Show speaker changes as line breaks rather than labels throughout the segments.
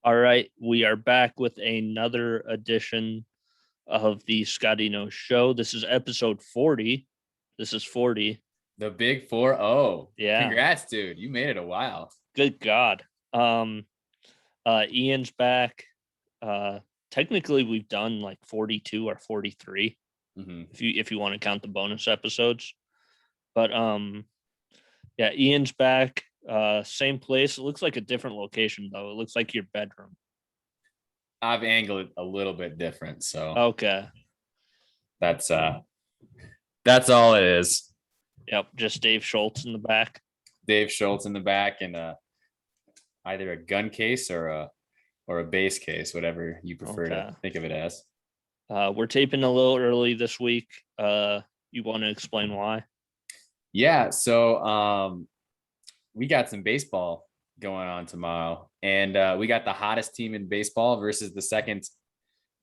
All right, we are back with another edition of the Scotty No Show. This is episode 40. This is 40.
The big 4-0.
Yeah.
Congrats, dude. You made it a while.
Good God. Ian's back. Technically we've done like 42 or 43 if you want to count the bonus episodes. But yeah, Ian's back. Same place. It looks like a different location though. It looks like your bedroom.
I've angled it a little bit different, so
Okay.
That's all it is.
Yep, just Dave Schultz in the back.
Dave Schultz in the back, and either a gun case or a base case, whatever you prefer to think of it as.
We're taping a little early this week. You want to explain why?
Yeah, so we got some baseball going on tomorrow, and we got the hottest team in baseball versus the second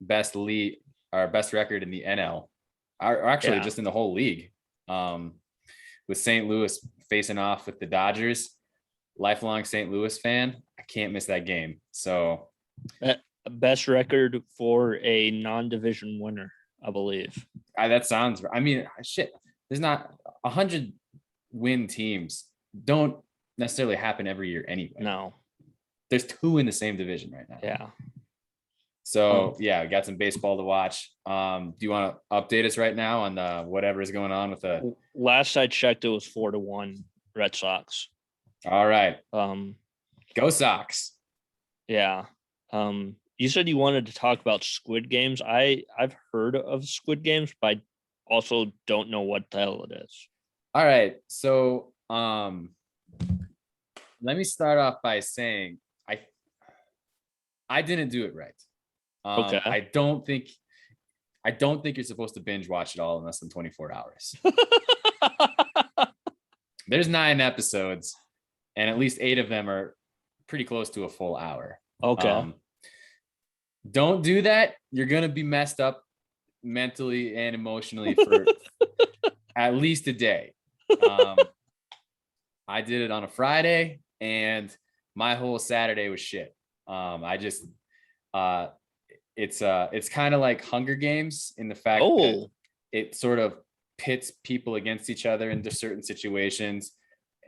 best league, our best record in the NL, or actually just in the whole league. With St. Louis facing off with the Dodgers. Lifelong St. Louis fan. I can't miss that game. So
best record for a non-division winner, I believe.
That sounds, I mean, shit, there's not 100 win teams don't necessarily happen every year anyway.
No.
There's 2 in the same division right now.
Yeah.
So yeah, we got some baseball to watch. Do you want to update us right now on whatever is going on with the?
Last I checked, it was 4-1 Red Sox.
All right. Go Sox.
Yeah. You said you wanted to talk about Squid Games. I've heard of Squid Games, but I also don't know what the hell it is.
All right. So let me start off by saying I didn't do it right.
Okay.
I don't think you're supposed to binge watch it all in less than 24 hours. There's 9 episodes, and at least 8 of them are pretty close to a full hour.
Okay.
Don't do that. You're going to be messed up mentally and emotionally for at least a day. I did it on a Friday, and my whole Saturday was shit. It's kind of like Hunger Games in the fact that it sort of pits people against each other into certain situations,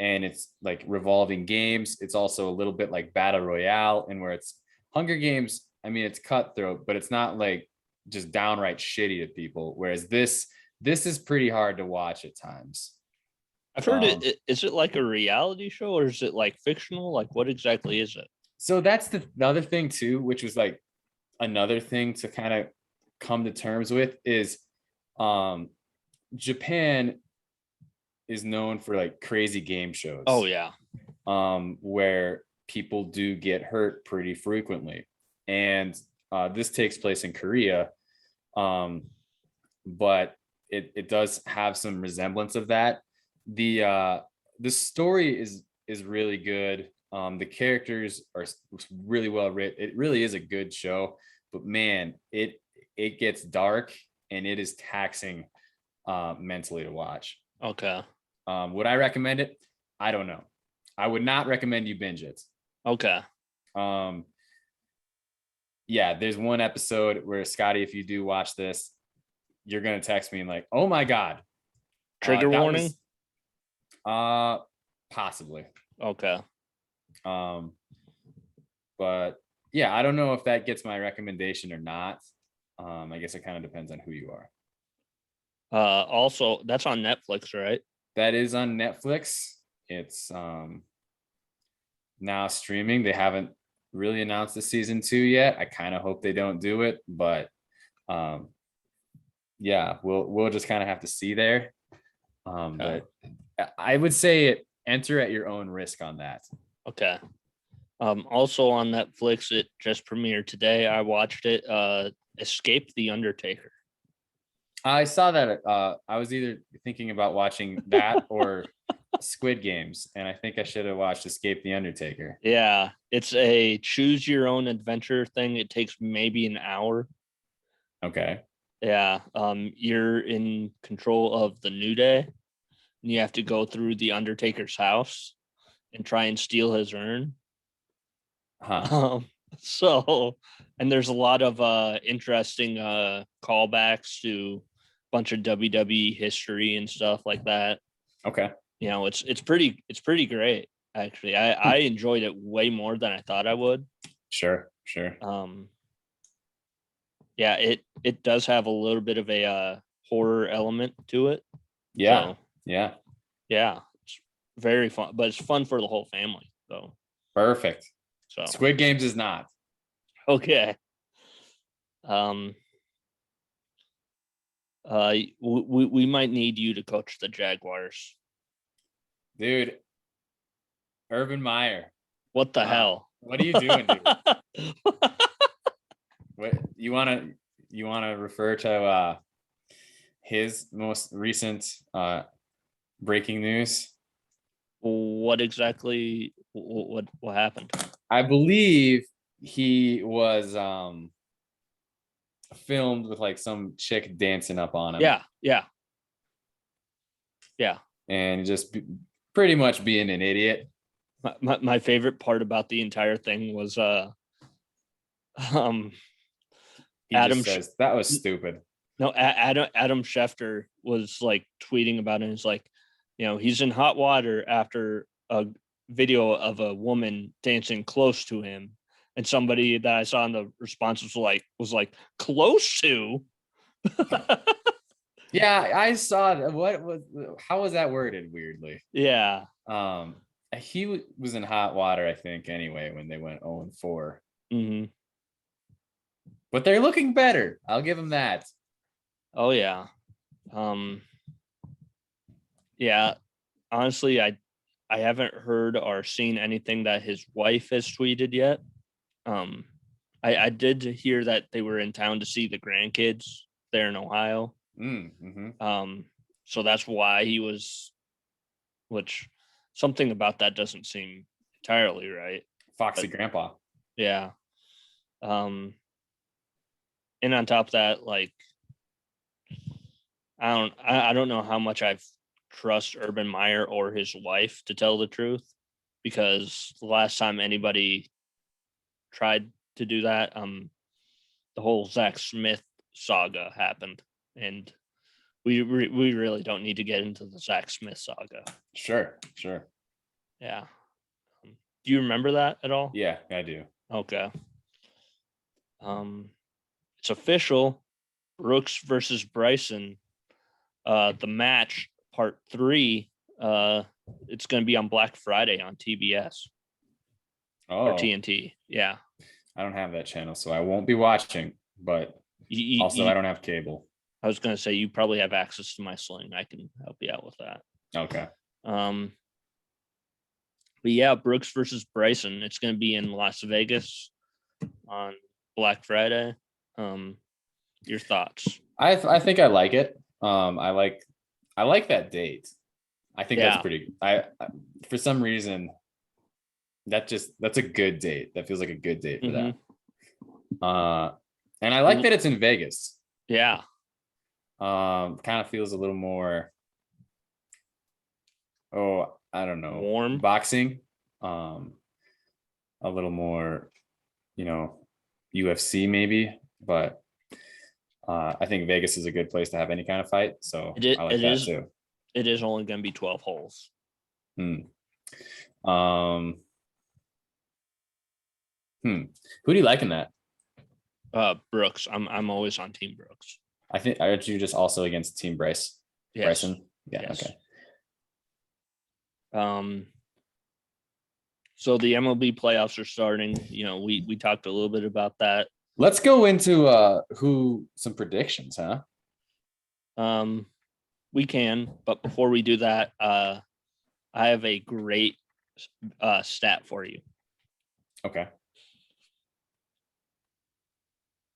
and it's like revolving games. It's also a little bit like Battle Royale, and where it's Hunger Games, I mean, it's cutthroat, but it's not like just downright shitty to people. Whereas this is pretty hard to watch at times.
I've heard is it like a reality show, or is it like fictional? Like, what exactly is it?
So that's the other thing too, which was like another thing to kind of come to terms with is Japan is known for like crazy game shows.
Oh yeah.
Where people do get hurt pretty frequently. And this takes place in Korea. But it does have some resemblance of that. The story is really good. The characters are really well written. It really is a good show, but man, it gets dark and it is taxing mentally to watch.
Okay.
Would I recommend it? I don't know. I would not recommend you binge it.
Okay.
Yeah, there's one episode where Scotty, if you do watch this, you're gonna text me and like, oh my God.
Trigger warning?
Possibly.
Okay.
But yeah, I don't know if that gets my recommendation or not. I guess it kind of depends on who you are.
Also, that's on Netflix, right?
That is on Netflix. It's now streaming. They haven't really announced the season 2 yet. I kind of hope they don't do it, but yeah, we'll just kind of have to see there.
Okay.
But I would say enter at your own risk on that.
Okay. Also on Netflix, it just premiered today. I watched it. Escape the Undertaker.
I saw that. I was either thinking about watching that or Squid Games, and I think I should have watched Escape the Undertaker.
Yeah, it's a choose your own adventure thing. It takes maybe an hour.
Okay.
Yeah. You're in control of the New Day, and you have to go through the Undertaker's house and try and steal his urn.
Huh.
So, and there's a lot of interesting callbacks to a bunch of WWE history and stuff like that.
Okay.
You know, it's pretty great actually. I enjoyed it way more than I thought I would.
Sure.
Yeah, it does have a little bit of a horror element to it.
Yeah.
So,
yeah.
it's very fun, but it's fun for the whole family. So
Perfect.
So
Squid Games is not.
okay. We might need you to coach the Jaguars.
Dude, Urban Meyer.
What the hell?
What are you doing, dude? What you wanna refer to his most recent breaking news?
What exactly what happened?
I believe he was filmed with like some chick dancing up on him.
Yeah.
And just pretty much being an idiot.
My favorite part about the entire thing was
he Adam just says that was stupid.
No, Adam Schefter was like tweeting about it. It's like, you know, he's in hot water after a video of a woman dancing close to him, and somebody that I saw in the response was like close to.
Yeah, I saw that. How was that worded weirdly?
Yeah.
He was in hot water, I think, anyway, when they went 0-4.
Mm-hmm.
But they're looking better. I'll give him that.
Oh yeah. Yeah. Honestly, I haven't heard or seen anything that his wife has tweeted yet. I did hear that they were in town to see the grandkids there in Ohio.
Mm-hmm.
So that's why he was, which something about that doesn't seem entirely right.
Foxy grandpa.
Yeah. And on top of that, like, I don't know how much I've trust Urban Meyer or his wife, to tell the truth, because the last time anybody tried to do that, the whole Zach Smith saga happened, and we really don't need to get into the Zach Smith saga.
Sure.
Yeah. Do you remember that at all?
Yeah, I do.
Okay. It's official. Brooks versus Bryson. The match part 3. It's going to be on Black Friday on TBS. Or TNT. Yeah.
I don't have that channel, so I won't be watching. But I don't have cable.
I was going to say you probably have access to my Sling. I can help you out with that.
Okay.
But yeah, Brooks versus Bryson. It's going to be in Las Vegas on Black Friday. Your thoughts?
I think I like it. I like that date. I think that's pretty. I for some reason that's a good date. That feels like a good date for that. And I like that it's in Vegas.
Yeah.
Kind of feels a little more. Oh, I don't know.
Warm
boxing. A little more, UFC maybe, but I think Vegas is a good place to have any kind of fight. So I like that too.
It is only going to be 12 holes.
Who do you like in that?
Brooks. I'm always on Team Brooks.
I think aren't you just also against Team Bryce?
Yes.
Bryson? Yeah.
Yes.
Okay.
So the MLB playoffs are starting. You know, we talked a little bit about that.
Let's go into some predictions, huh?
We can, but before we do that, I have a great stat for you.
Okay.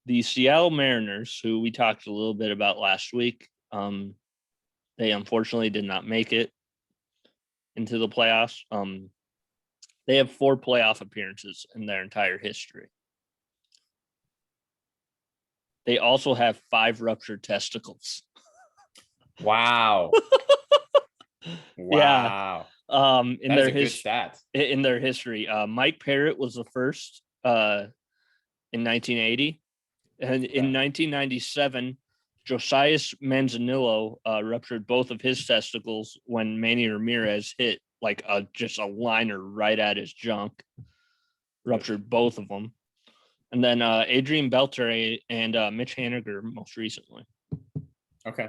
The Seattle Mariners, who we talked a little bit about last week, they unfortunately did not make it into the playoffs. They have 4 playoff appearances in their entire history. They also have 5 ruptured testicles.
Wow.
Wow. Yeah. In
their history,
Mike Parrott was the first in 1980. And in 1997, Josias Manzanillo ruptured both of his testicles when Manny Ramirez hit like just a liner right at his junk. Ruptured both of them. And then Adrian Beltre and Mitch Haniger most recently.
Okay.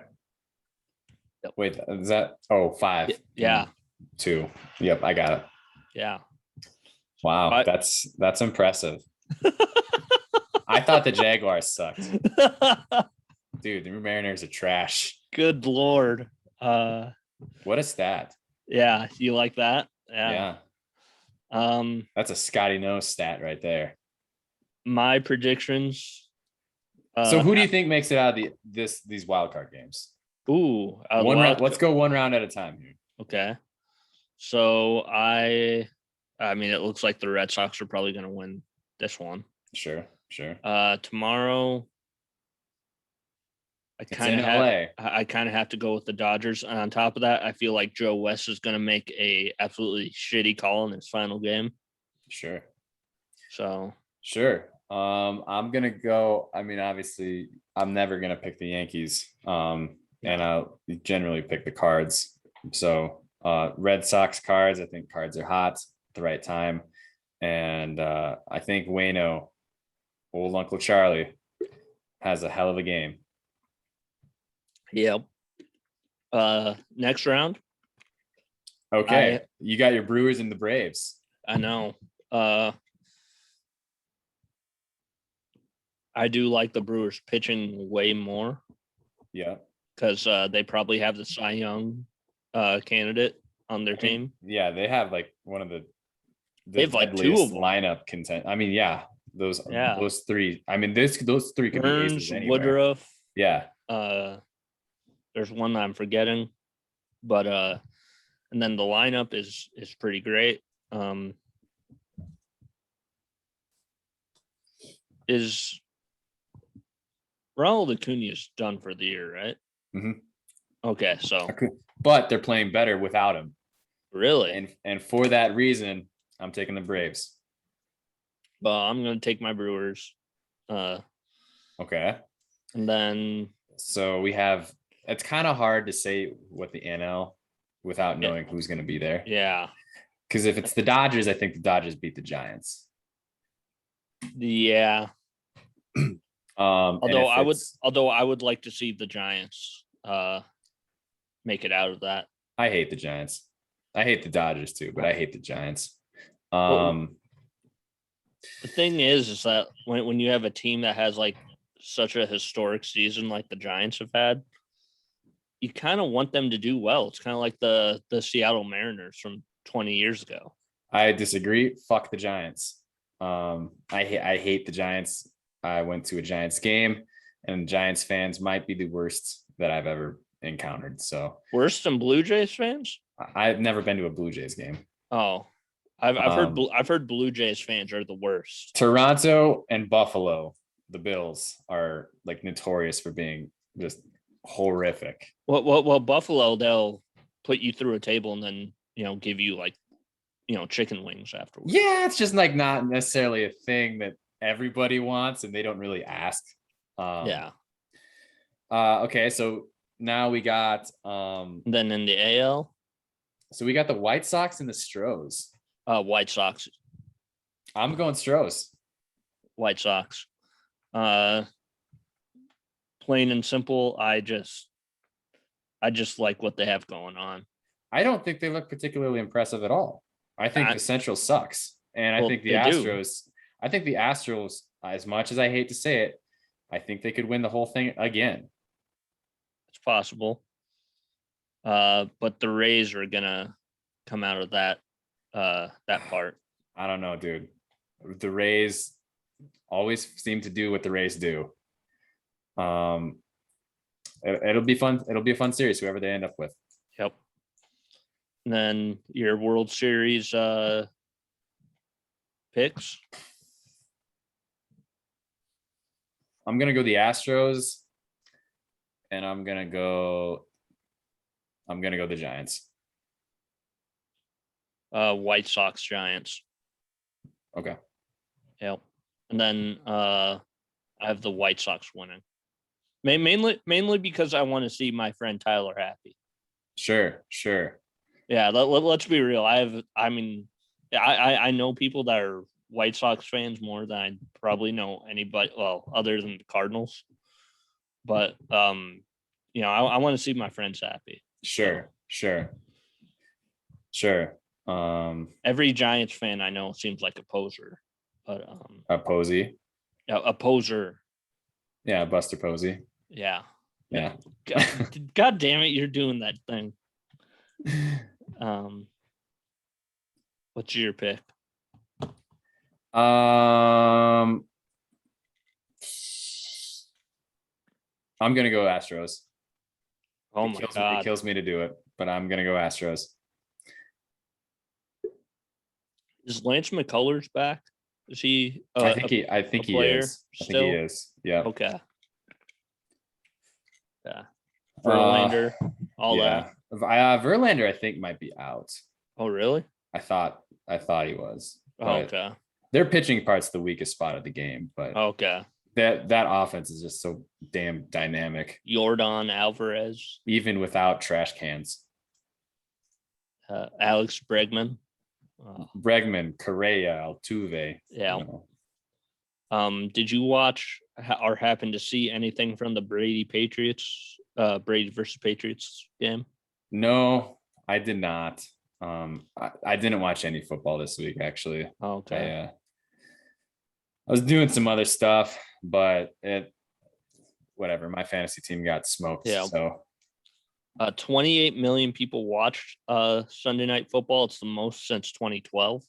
Yep.
Wait, is that? Oh, 5.
Yeah.
2. Yep, I got it.
Yeah.
Wow, that's impressive. I thought the Jaguars sucked. Dude, the Mariners are trash.
Good Lord.
What a stat.
Yeah, you like that?
Yeah. That's a Scotty nose stat right there.
My predictions.
So who do you think makes it out of these wild card games?
Ooh,
let's go one round at a time here.
Okay. So I mean, it looks like the Red Sox are probably going to win this one.
Sure.
Tomorrow, I kind of have to go with the Dodgers. And on top of that, I feel like Joe West is going to make a absolutely shitty call in his final game.
Sure.
So.
Sure. I'm gonna go. I mean, obviously, I'm never gonna pick the Yankees. And I'll generally pick the Cards. So, Red Sox Cards. I think Cards are hot at the right time, and I think Waino, old Uncle Charlie, has a hell of a game.
Yep. Next round.
Okay, you got your Brewers and the Braves.
I know. I do like the Brewers pitching way more.
Yeah.
Because they probably have the Cy Young candidate on their team.
Yeah, they have like one of the
they've like 2 of them.
Lineup content. I mean, yeah, those 3. I mean, those 3 could
Burns,
be aces anywhere.
Woodruff.
Yeah.
There's one that I'm forgetting, but and then the lineup is pretty great. Is Ronald Acuna's done for the year, right?
Mm-hmm.
Okay, so.
But they're playing better without him.
Really?
And for that reason, I'm taking the Braves.
Well, I'm going to take my Brewers.
Okay.
And then.
So we have. It's kind of hard to say what the NL without knowing who's going to be there.
Yeah.
Because if it's the Dodgers, I think the Dodgers beat the Giants.
Yeah. Although I would like to see the Giants make it out of that.
I hate the Giants. I hate the Dodgers too, but I hate the Giants.
The thing is that when you have a team that has like such a historic season like the Giants have had, you kind of want them to do well. It's kind of like the Seattle Mariners from 20 years ago.
I disagree. Fuck the Giants. I hate the Giants. I went to a Giants game, and Giants fans might be the worst that I've ever encountered. So
worse than Blue Jays fans?
I've never been to a Blue Jays game.
Oh, I've heard Blue Jays fans are the worst.
Toronto and Buffalo, the Bills, are like notorious for being just horrific.
Well, Buffalo, they'll put you through a table and then give you like chicken wings afterwards.
Yeah, it's just like not necessarily a thing that everybody wants, and they don't really ask.
Yeah.
Okay, so now we got
then in the AL.
So we got the White Sox and the Stros.
White Sox.
I'm going Stros.
White Sox. Plain and simple. I just like what they have going on.
I don't think they look particularly impressive at all. I think the Central sucks, and I think the Astros. I think the Astros, as much as I hate to say it, I think they could win the whole thing again.
It's possible. But the Rays are gonna come out of that part.
I don't know, dude. The Rays always seem to do what the Rays do. It'll be fun. It'll be a fun series, whoever they end up with.
Yep. And then your World Series picks.
I'm gonna go the Astros, and I'm gonna go the Giants.
White Sox, Giants.
Okay.
Yep. and then I have the White Sox winning. Mainly because I want to see my friend Tyler happy.
Sure.
Yeah, let's be real. I know people that are White Sox fans more than I probably know anybody. Well, other than the Cardinals, but I want to see my friends happy.
Sure.
Every Giants fan I know seems like a poser, but
a Posey.
a poser.
Yeah, Buster Posey.
Yeah. God damn it, you're doing that thing. What's your pick?
I'm gonna go Astros.
Oh my God.
It kills me to do it, but I'm gonna go Astros.
Is Lance McCullers back? Is he?
I think he is. I think he is. Yeah.
Okay. Yeah. Verlander, that.
Verlander, I think, might be out.
Oh, really?
I thought he was.
Okay.
Their pitching part's the weakest spot of the game, but
okay.
That offense is just so damn dynamic.
Yordan Alvarez,
even without trash cans.
Alex Bregman.
Bregman, Correa, Altuve.
Yeah. Did you watch or happen to see anything from the Brady versus Patriots game?
No, I did not. I didn't watch any football this week, actually.
Okay.
I was doing some other stuff, but whatever. My fantasy team got smoked.
Yeah.
So
28 million people watched Sunday Night Football. It's the most since 2012.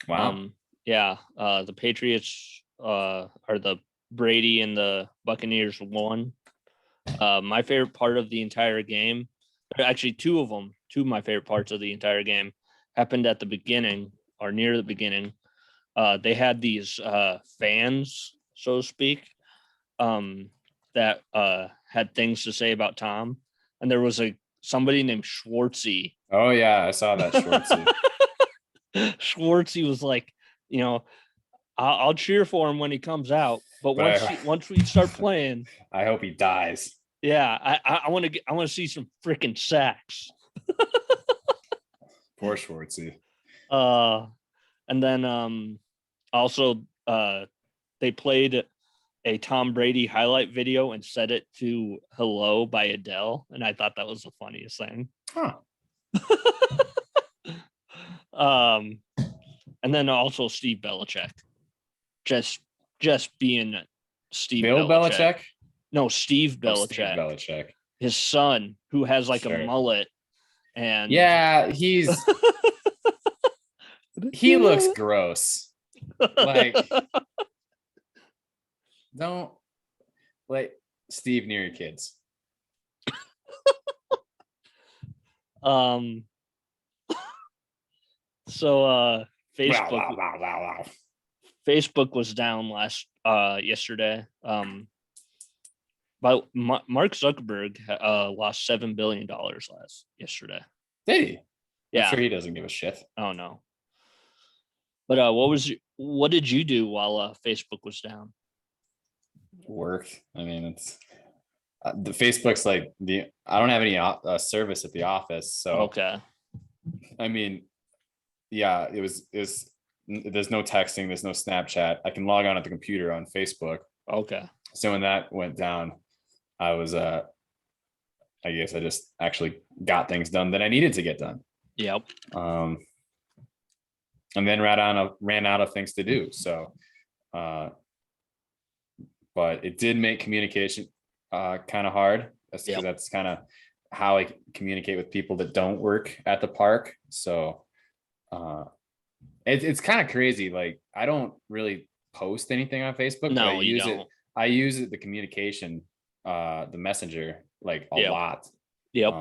Wow.
The Patriots or the Brady and the Buccaneers won. My favorite part of the entire game, actually two of my favorite parts of the entire game happened at the beginning or near the beginning. They had these fans, so to speak, that had things to say about Tom. And there was somebody named Schwartzy.
Oh, yeah, I saw that Schwartzy.
Schwartzy was like, I'll cheer for him when he comes out, but once we start playing,
I hope he dies.
Yeah, I want to see some freaking sacks.
Poor Schwartzy.
And then also they played a Tom Brady highlight video and set it to "Hello" by Adele, and I thought that was the funniest thing.
Huh.
And then also Steve Belichick, just being Steve
Bill Belichick.
No, Steve Belichick.
Steve Belichick.
His son, who has like a mullet, and
he looks gross. Like, don't let Steve near your kids.
So Facebook. Facebook was down yesterday. But Mark Zuckerberg lost $7 billion yesterday.
Did he?
Yeah.
I'm sure he doesn't give a shit.
Oh no. But what did you do while Facebook was down?
Work. I mean, it's the Facebook's like I don't have any service at the office, so
okay.
I mean, yeah, it was. There's no texting. There's no Snapchat. I can log on at the computer on Facebook.
Okay.
So when that went down, I was I guess I just actually got things done that I needed to get done.
Yep.
And then ran out of things to do. So, but it did make communication kind of hard. That's kind of how I communicate with people that don't work at the park. So it's kind of crazy. Like, I don't really post anything on Facebook.
No,
but
you don't.
I use the communication, the messenger, like a lot.
Yep.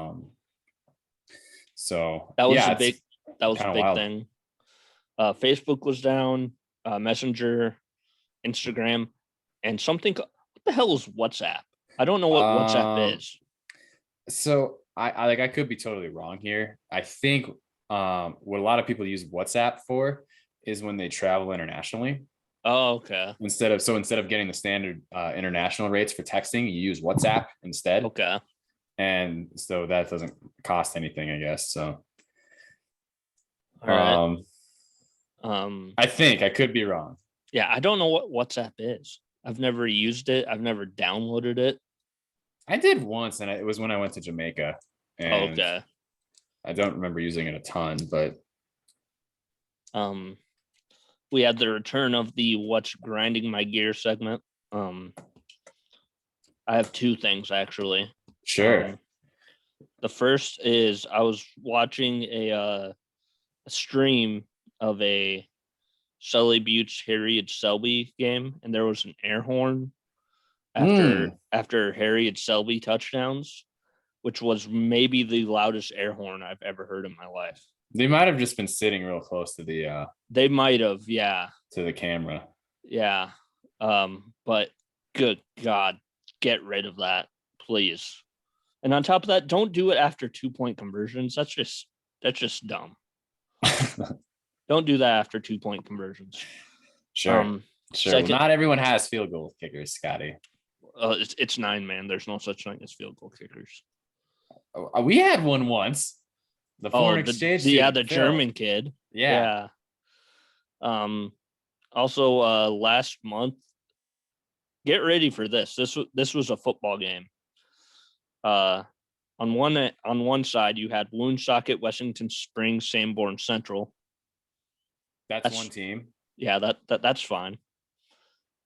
So
that was a big
wild
thing. Facebook was down, Messenger, Instagram, and something. What the hell is WhatsApp? I don't know what WhatsApp is.
So I could be totally wrong here. I think what a lot of people use WhatsApp for is when they travel internationally.
Oh, okay.
Instead of getting the standard international rates for texting, you use WhatsApp instead.
Okay.
And so that doesn't cost anything, I guess. So
All right.
I think, I could be wrong.
Yeah, I don't know what WhatsApp is. I've never used it. I've never downloaded it.
I did once, and it was when I went to Jamaica, and
Okay.
I don't remember using it a ton, but
We had the return of the "What's Grinding My Gear" segment. I have two things actually.
sure.
The first is I was watching a stream of a Sully Butte's Harriet Selby game, and there was an air horn after Harriet Selby touchdowns, which was maybe the loudest air horn I've ever heard in my life.
They might have just been sitting real close to the
They might have, yeah.
to the camera.
Yeah. But good God, get rid of that, please. And on top of that, don't do it after 2-point conversions. That's just dumb. Don't do that after 2-point conversions.
Sure. Sure. Second, well, not everyone has field goal kickers, Scotty.
It's 9, man. There's no such thing as field goal kickers.
We had one once. The foreign exchange student,
the Phil. German kid.
Yeah.
Also, last month, get ready for this. This was a football game. On one side, you had Woonsocket, Washington Springs, Sanborn Central.
That's one team.
Yeah, that's fine.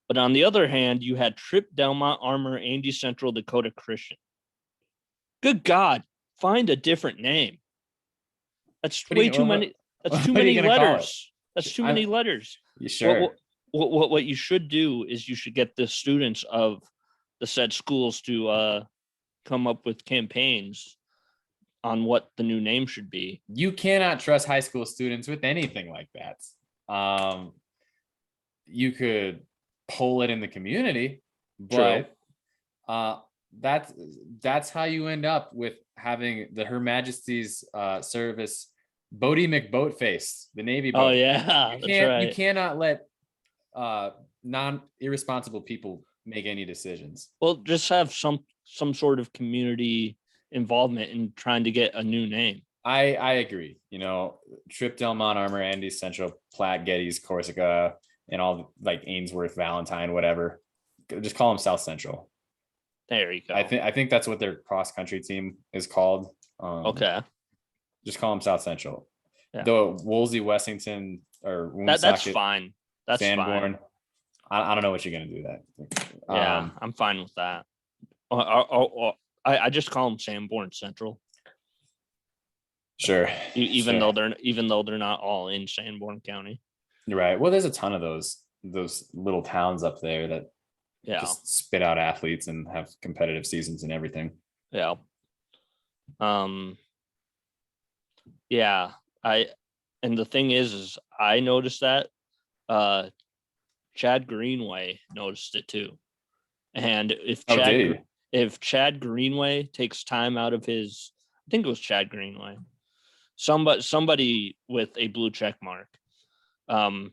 But on the other hand, you had Trip, Delmont, Armor, Andy Central, Dakota Christian. Good God, find a different name. That's way too many. That's too many letters. That's too many letters.
You sure?
What you should do is you should get the students of the said schools to come up with campaigns on what the new name should be.
You cannot trust high school students with anything like that. You could poll it in the community, but that's how you end up with having the Her Majesty's service Bodie McBoatface, the Navy boat.
Oh yeah,
you cannot let irresponsible people make any decisions.
Well, just have some sort of community involvement in trying to get a new name.
I agree. Trip, Delmont, Armor, Andy Central, Platte, Gettys, Corsica, and all like Ainsworth, Valentine, whatever. Just call them South Central.
There you go.
I think that's what their cross country team is called.
Okay.
Just call them South Central. Yeah. The Woolsey, Wessington, or
that's fine. That's
Sanborn.
Fine.
I don't know what you're gonna do that.
Yeah, I'm fine with that. I just call them Sanborn Central.
Sure.
Even though they're not all in Sanborn County.
You're right. Well, there's a ton of those little towns up there that just spit out athletes and have competitive seasons and everything.
Yeah. Yeah. And the thing is I noticed that Chad Greenway noticed it too. And if Chad Greenway takes time out of his, I think it was Chad Greenway, somebody with a blue check mark,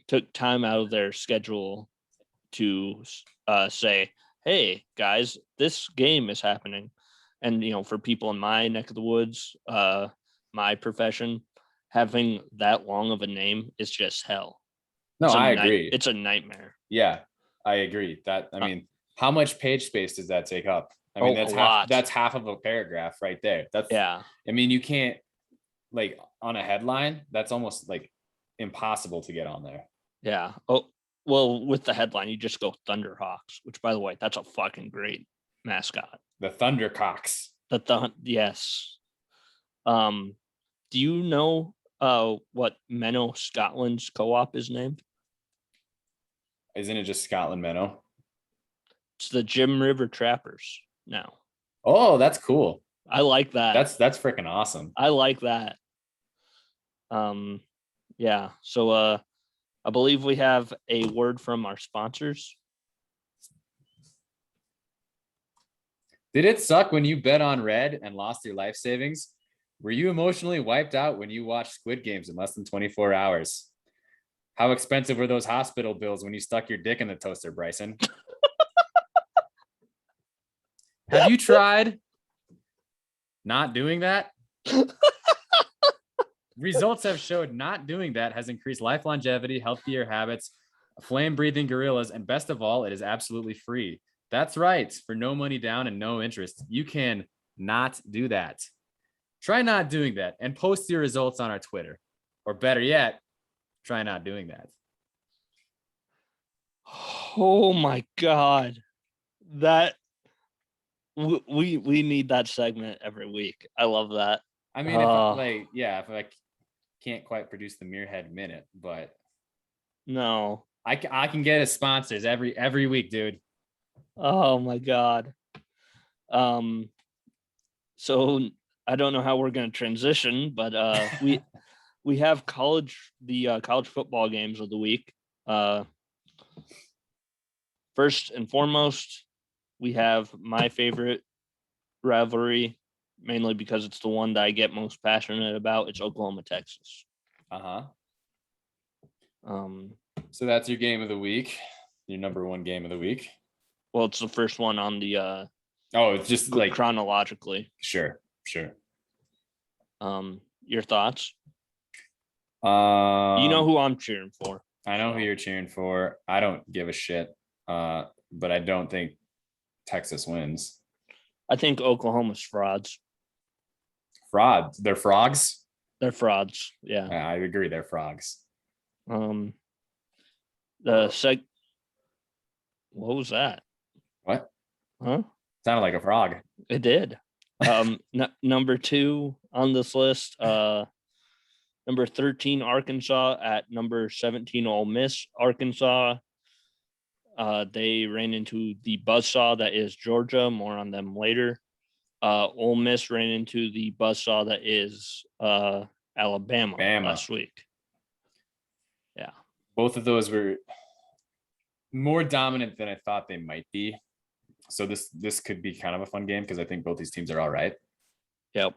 took time out of their schedule to say, hey guys, this game is happening. And for people in my neck of the woods, my profession, having that long of a name is just hell.
No, I agree.
It's a nightmare.
Yeah, I agree. How much page space does that take up? That's half of a paragraph right there. You can't, like, on a headline, that's almost like impossible to get on there.
Yeah. Oh, well, with the headline, you just go Thunderhawks, which, by the way, that's a fucking great mascot.
The Thundercocks.
Yes. Do you know what Menno Scotland's co-op is named?
Isn't it just Scotland Menno?
It's the Jim River Trappers now.
Oh, that's cool.
I like that.
That's freaking awesome.
I like that. Yeah. So I believe we have a word from our sponsors.
Did it suck when you bet on red and lost your life savings? Were you emotionally wiped out when you watched Squid Games in less than 24 hours? How expensive were those hospital bills when you stuck your dick in the toaster, Bryson? Have you tried not doing that? Results have showed not doing that has increased life longevity, healthier habits, flame-breathing gorillas, and best of all, it is absolutely free. That's right. For no money down and no interest, you can not do that. Try not doing that and post your results on our Twitter. Or better yet, try not doing that.
Oh my God. That we need that segment every week. I love that.
I mean, if I can't quite produce the Muirhead Minute, but
no,
I can get us sponsors every week, dude.
Oh my God. So I don't know how we're going to transition, but we have college football games of the week. First and foremost, we have my favorite rivalry, mainly because it's the one that I get most passionate about. It's Oklahoma, Texas.
So that's your game of the week, your number one game of the week.
Well, it's the first one on the
it's just like
chronologically.
Sure.
Your thoughts? You know who I'm cheering for.
I know who you're cheering for. I don't give a shit. But I don't think Texas wins.
I think Oklahoma's frauds.
Frauds? They're frogs?
They're frauds. Yeah.
I agree. They're frogs.
What was that?
What?
Huh?
Sounded like a frog.
It did. Number 2 on this list, number 13 Arkansas at number 17 Ole Miss. Arkansas, they ran into the buzzsaw that is Georgia. More on them later. Ole Miss ran into the buzzsaw that is Alabama last week. Yeah.
Both of those were more dominant than I thought they might be. So this could be kind of a fun game because I think both these teams are all right.
Yep.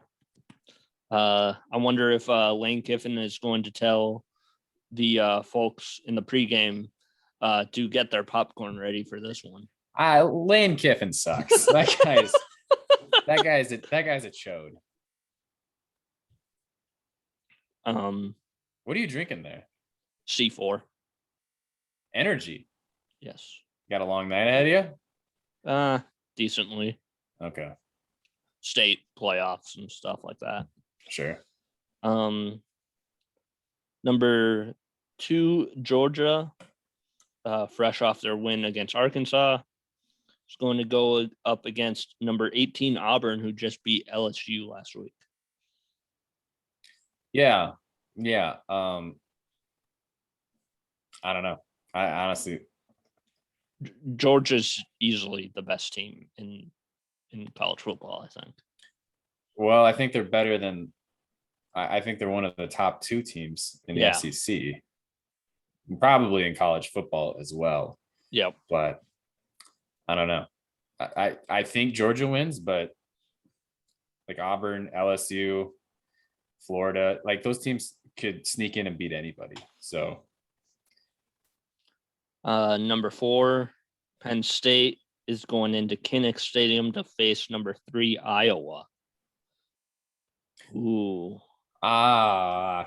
I wonder if Lane Kiffin is going to tell the folks in the pregame to get their popcorn ready for this one.
Lane Kiffin sucks. That guy's a chode. What are you drinking there?
C4.
Energy.
Yes.
Got a long night ahead of
you? Decently.
Okay.
State playoffs and stuff like that.
Sure.
Number 2, Georgia, fresh off their win against Arkansas, is going to go up against number 18 Auburn, who just beat LSU last week.
Yeah. I don't know. I honestly,
Georgia's easily the best team in college football, I think.
Well, I think they're better than. I think they're one of the top 2 teams in the SEC, probably in college football as well.
Yep.
But I don't know. I think Georgia wins, but like Auburn, LSU, Florida, like those teams could sneak in and beat anybody. So.
Number 4, Penn State is going into Kinnick Stadium to face number 3, Iowa. Ooh.
I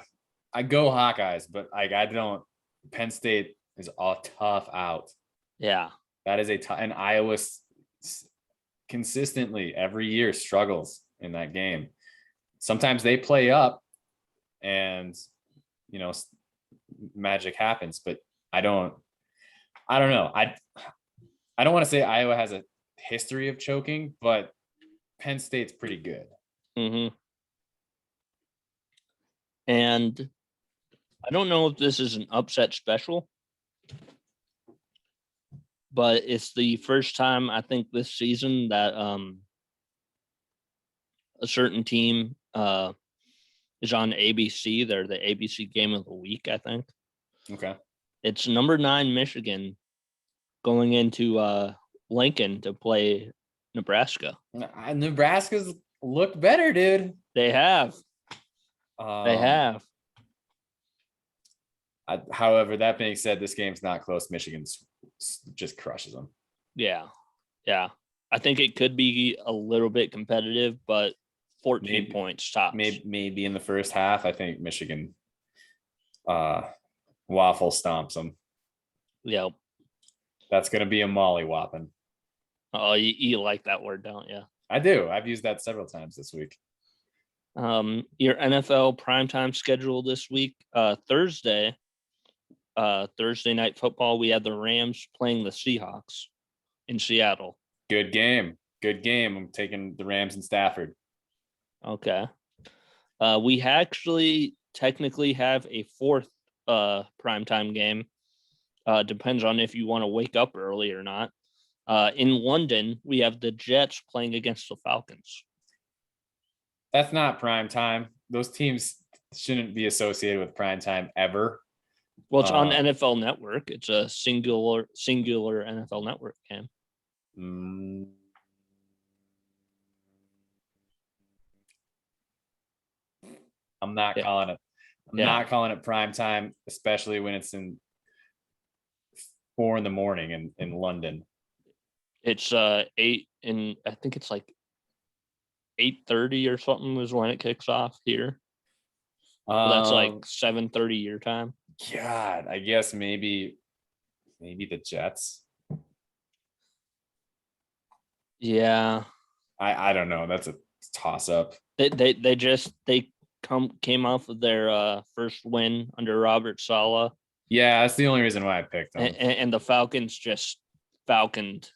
go Hawkeyes, but I don't. Penn State is a tough out.
Yeah.
That is and Iowa consistently every year struggles in that game. Sometimes they play up and, magic happens, but I don't know. I don't want to say Iowa has a history of choking, but Penn State's pretty good.
Mm-hmm. And I don't know if this is an upset special, but it's the first time I think this season that a certain team is on ABC. They're the ABC game of the week, I think.
Okay.
It's number 9 Michigan going into Lincoln to play Nebraska.
Nebraska's looked better, dude.
They have. They have.
However, that being said, this game's not close. Michigan just crushes them.
Yeah. Yeah. I think it could be a little bit competitive, but 14 points tops.
Maybe in the first half, I think Michigan waffle stomps them.
Yep.
That's going to be a molly whopping.
Oh, you like that word, don't you?
I do. I've used that several times this week.
Your NFL primetime schedule this week, Thursday night football, we have the Rams playing the Seahawks in Seattle.
Good game. I'm taking the Rams and Stafford.
Okay. We actually technically have a fourth primetime game. Depends on if you want to wake up early or not. In London, we have the Jets playing against the Falcons.
That's not prime time. Those teams shouldn't be associated with prime time ever.
Well, it's on NFL Network. It's a singular NFL Network game.
I'm not calling it. I'm not calling it prime time, especially when it's in 4 a.m. in London.
It's 8 and I think it's like 8:30 or something is when it kicks off here. That's like 7:30 your time.
God, I guess maybe the Jets.
Yeah.
I don't know. That's a toss up.
They came off of their first win under Robert Saleh.
Yeah, that's the only reason why I picked them.
And the Falcons just falconed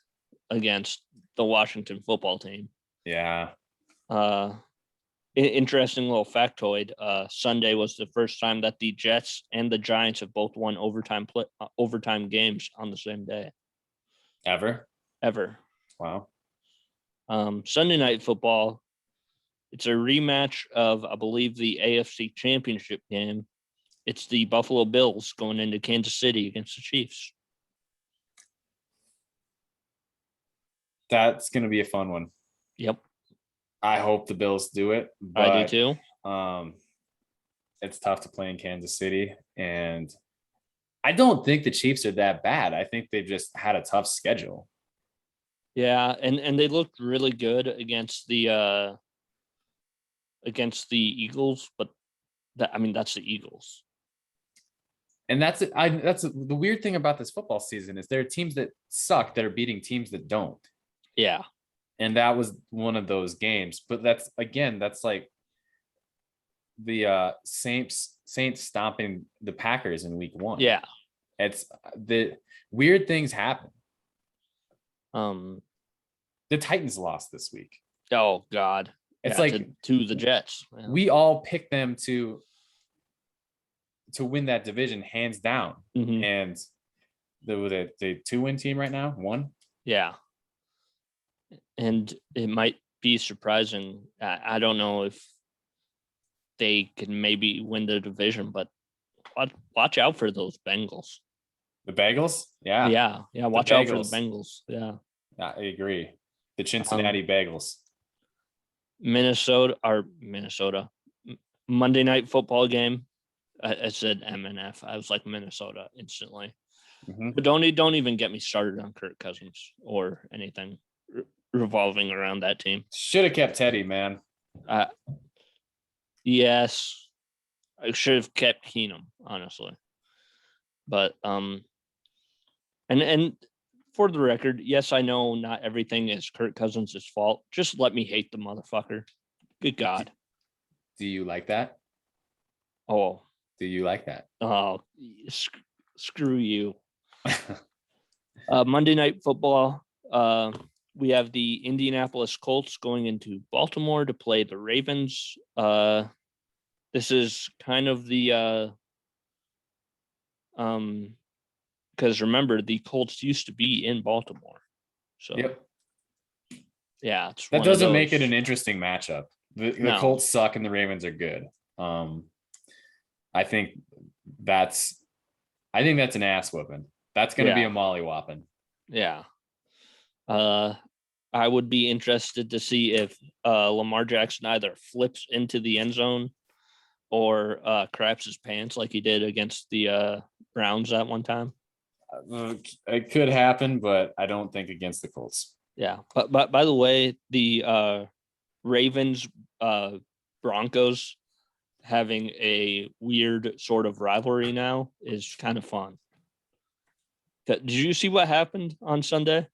against the Washington football team.
Yeah.
Interesting little factoid. Sunday was the first time that the Jets and the Giants have both won overtime games on the same day.
Ever.
Wow. Sunday night football. It's a rematch of, I believe, the AFC Championship game. It's the Buffalo Bills going into Kansas City against the Chiefs.
That's going to be a fun one.
Yep.
I hope the Bills do it. But,
I do too.
It's tough to play in Kansas City. And I don't think the Chiefs are that bad. I think they've just had a tough schedule.
Yeah, and they looked really good against the Eagles, but that's the Eagles.
And that's the weird thing about this football season is there are teams that suck that are beating teams that don't.
Yeah.
And that was one of those games. But that's like the Saints stomping the Packers in week 1.
Yeah.
It's the weird things happen. The Titans lost this week.
Oh God.
It's like
to the Jets.
Yeah. We all picked them to win that division hands down.
Mm-hmm.
And the 2-win team right now, 1.
Yeah. And it might be surprising. I don't know if they can maybe win the division, but watch out for those Bengals.
The Bagels? Yeah.
Yeah. Watch out for the Bengals. Yeah.
I agree. The Cincinnati Bagels.
Minnesota Monday night football game. I said MNF. I was like Minnesota instantly. Mm-hmm. But don't even get me started on Kirk Cousins or anything revolving around that team.
Should have kept Teddy, man.
Yes, I should have kept Keenum, honestly. But and for the record, yes, I know not everything is Kirk Cousins' fault. Just let me hate the motherfucker. Good God.
Do you like that?
Oh.
Do you like that?
Oh, screw you. Monday night football. We have the Indianapolis Colts going into Baltimore to play the Ravens. This is kind of the because remember the Colts used to be in Baltimore. So
yep.
Yeah, it's
that doesn't make it an interesting matchup. The Colts suck and the Ravens are good. I think that's an ass whooping. That's going to be a molly whopping.
Yeah. I would be interested to see if Lamar Jackson either flips into the end zone or craps his pants like he did against the Browns at one time.
It could happen, but I don't think against the Colts.
Yeah, but by the way, the Ravens Broncos having a weird sort of rivalry now is kind of fun. Did you see what happened on Sunday?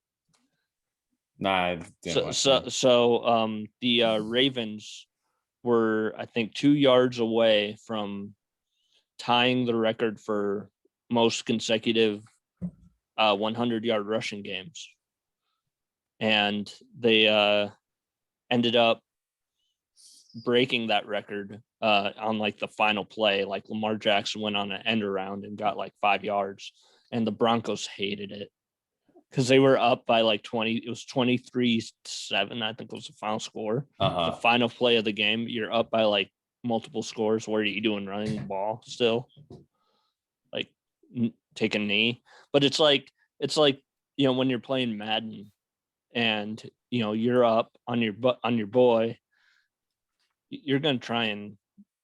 Nah, I didn't watch that.
So the Ravens were, I think, 2 yards away from tying the record for most consecutive 100-yard rushing games. And they ended up breaking that record on like the final play. Like Lamar Jackson went on an end around and got like 5 yards, and the Broncos hated it because they were up by like 20. It was 23-7, I think was the final score. The final play of the game, you're up by like multiple scores. What are you doing, running the ball still? Like take a knee. But it's like when you're playing Madden and you're up on your boy, you're gonna try and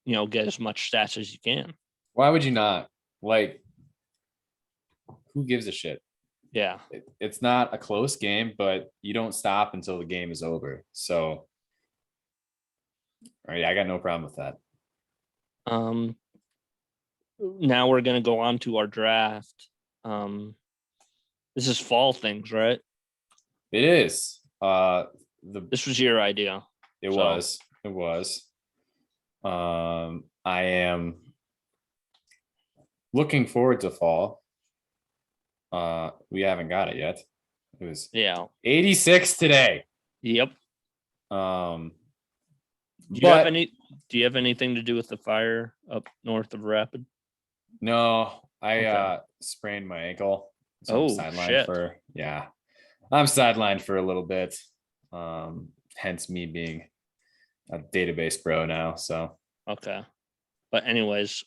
get as much stats as you can.
Why would you not? Like, who gives a shit?
Yeah,
it's not a close game, but you don't stop until the game is over. So, all right, I got no problem with that.
Now we're gonna go on to our draft. This is fall things, right?
It is.
This was your idea.
It was. I am looking forward to fall. We haven't got it yet. It was 86 today.
Yep.
Do
you have anything to do with the fire up north of Rapid?
No, I sprained my ankle. So I'm sidelined I'm sidelined for a little bit. Hence me being a database bro now. So
okay. But anyways,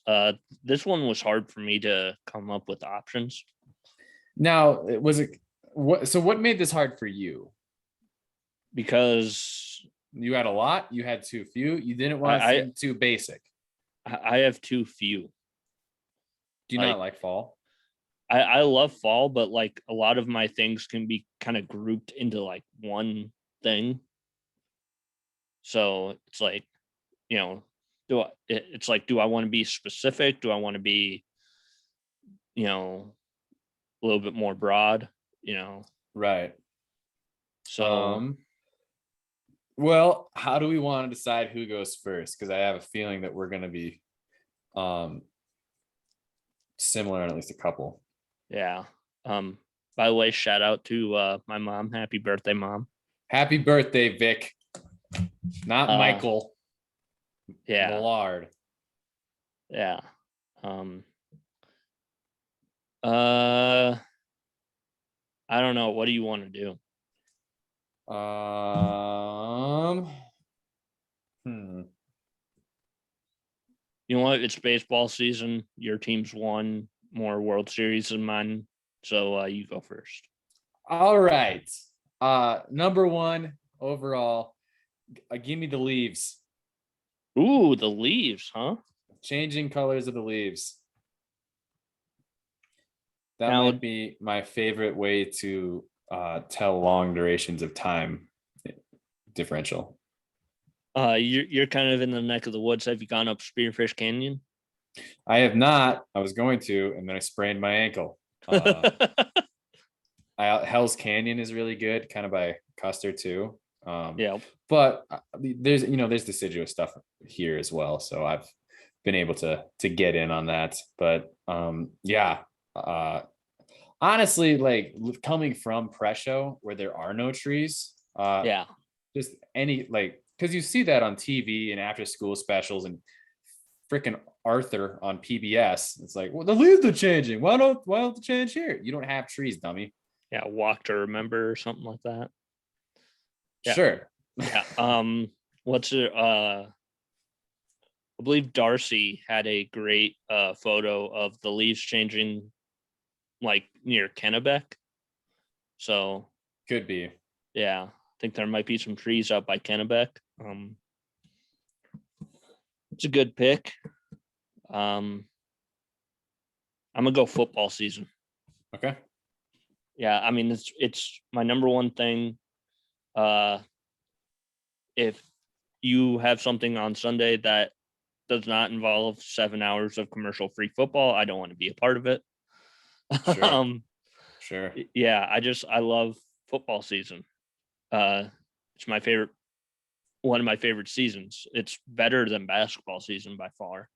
this one was hard for me to come up with options.
Now, what made this hard for you?
Because
you had a lot, you had too few, you didn't want to seem too basic.
I have too few.
Do you not like fall?
I love fall, but like a lot of my things can be kind of grouped into like one thing. So it's like, do I want to be specific? Do I want to be, a little bit more broad,
Right.
So
well, how do we want to decide who goes first? Because I have a feeling that we're going to be similar on at least a couple.
Yeah. By the way, shout out to my mom. Happy birthday, Mom.
Happy birthday, Vic. Not Michael.
Yeah.
Millard.
Yeah. I don't know. What do you want to do? You know what? It's baseball season. Your team's won more World Series than mine. So you go first.
All right. Number one overall. Give me the leaves.
Ooh, the leaves, huh?
Changing colors of the leaves. That might be my favorite way to tell long durations of time differential.
You're kind of in the neck of the woods. Have you gone up Spearfish Canyon?
I have not. I was going to, and then I sprained my ankle. Hell's Canyon is really good, kind of by Custer too. But there's deciduous stuff here as well, so I've been able to get in on that. But honestly, like coming from Presho where there are no trees, just any because you see that on TV and after school specials and freaking Arthur on PBS. It's like, well, the leaves are changing. Why don't they change here? You don't have trees, dummy.
Yeah, Walk to Remember or something like that.
Yeah. Sure.
Yeah. What's it? I believe Darcy had a great photo of the leaves changing, like near Kennebec. So
could be.
Yeah, I think there might be some trees out by Kennebec. It's a good pick. I'm gonna go football season.
Okay.
Yeah, I mean it's my number one thing. If you have something on Sunday that does not involve 7 hours of commercial-free football, I don't want to be a part of it.
Sure.
um,
Sure.
yeah, I love football season. It's my favorite, one of my favorite seasons. It's better than basketball season by far.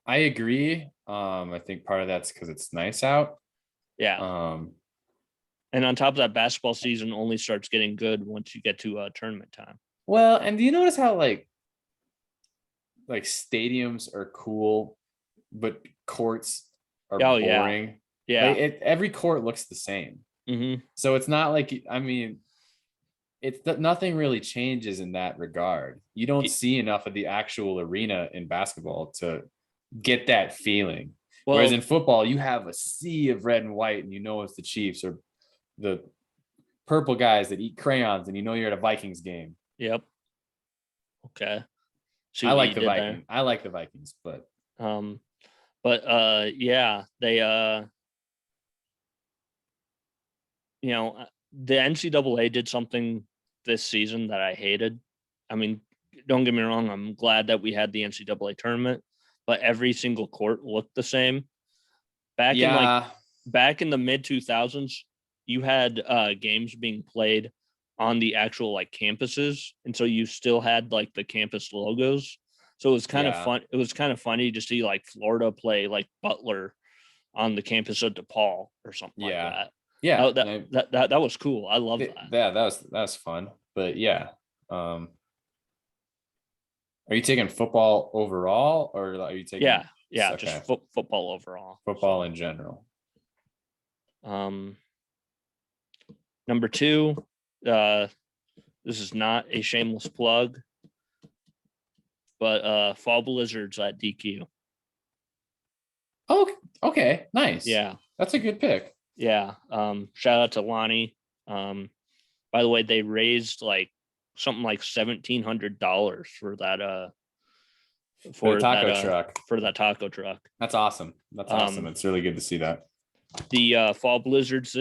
I agree. I think part of that's because it's nice out.
Yeah,
Um,
and on top of that, basketball season only starts getting good once you get to tournament time.
well, and do you notice how like stadiums are cool, but courts are
Oh yeah,
boring? Like
yeah.
every court looks the same.
Hmm.
So it's not like, I mean, it's that nothing really changes in that regard. You don't see enough of the actual arena in basketball to get that feeling. Whereas
Well,
in football, you have a sea of red and white, and you know it's the Chiefs or the purple guys that eat crayons, and you know you're at a Vikings game.
yep. Okay. See
I
what
like
you
the
did there.
Vikings. I like the Vikings, but
Um, but yeah, they the NCAA did something this season that I hated. I mean, don't get me wrong, I'm glad that we had the NCAA tournament, but every single court looked the same. Back in like
yeah,
back in the mid 2000s, you had games being played on the actual like campuses, and so you still had like the campus logos. So it was kind of
yeah,
fun. It was kind of funny to see like Florida play like Butler on the campus of DePaul or something like
yeah,
that.
yeah.
That was cool. I love that.
Yeah, that was fun. But yeah, um, are you taking football overall, or are you taking
Yeah, just
okay
football overall.
football
So,
in general?
um, number two, uh, this is not a shameless plug, but fall blizzards at DQ.
Oh, okay, nice.
Yeah,
That's a good pick.
yeah. Shout out to Lonnie. By the way, they raised like something like $1,700
For the
for that
taco truck.
for that taco truck.
That's awesome. That's awesome.
Um,
It's really good to see that.
the fall blizzards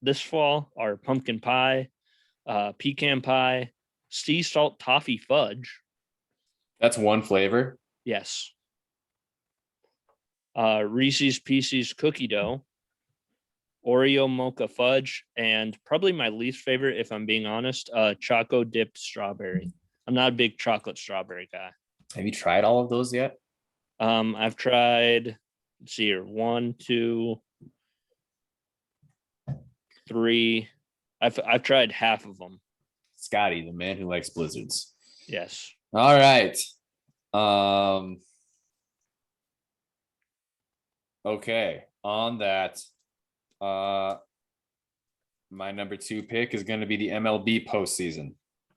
this fall are pumpkin pie, pecan pie, sea salt toffee fudge.
That's one flavor.
Yes. Reese's Pieces cookie dough, Oreo mocha fudge, and probably my least favorite, if I'm being honest, choco dipped strawberry. I'm not a big chocolate strawberry guy.
Have you tried all of those yet?
I've tried, let's see here, 1, 2, 3. I've tried half of them.
Scotty, the man who likes blizzards.
Yes.
All right. Um. Okay. On that, my number 2 pick is going to be the MLB postseason.